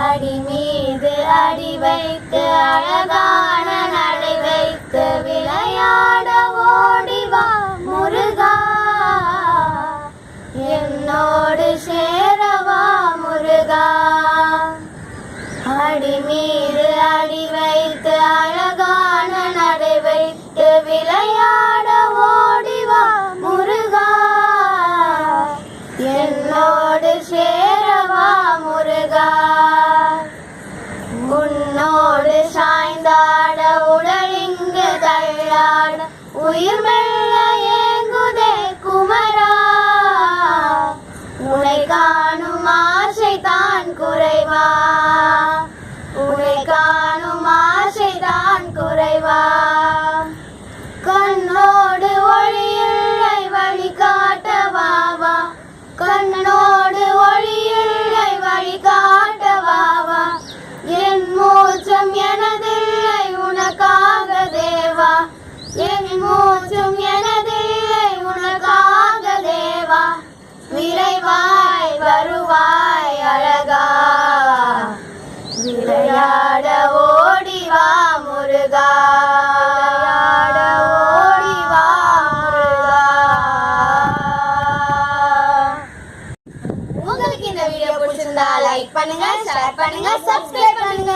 அடி மீது அடி வைத்து அழகான நடை வைத்து விளையாட ஓடிவா முருகா, என்னோடு சேரவா முருகா. அடி மீது அடி வைத்து அழகான நடை வைத்து விளையாட ஓடிவா முருகா, என்னோடு சேரவா முருகா. உன்னோடு சாய்ந்தாட உடலிங்கு தள்ளாட உயிர் மெல்ல ஏங்குதே குமரா, உன்னை காணும் ஆசை தான் குறைவா, உன்னை காணும் ஆசை தான் குறைவா. கண்ணோடு ஒளி இல்லை வழி காட்டவாவா, கண்ணோடு ஒளி இல்லை வழி காட்டவாவா. என் மூச்சம் எனதில்லை உனக்காக தேவா, என் மூச்சம் எனதில்லை உனக்காக தேவா. விரைவாய் வருவாய் அழகா, விளையாட ஓடிவா முருகா, விளையாட ஓடிவா முருகா. உங்களுக்கு இந்த வீடியோ பிடிச்சிருந்தா லைக் பண்ணுங்க, ஷேர் பண்ணுங்க, சப்ஸ்கிரைப் பண்ணுங்க.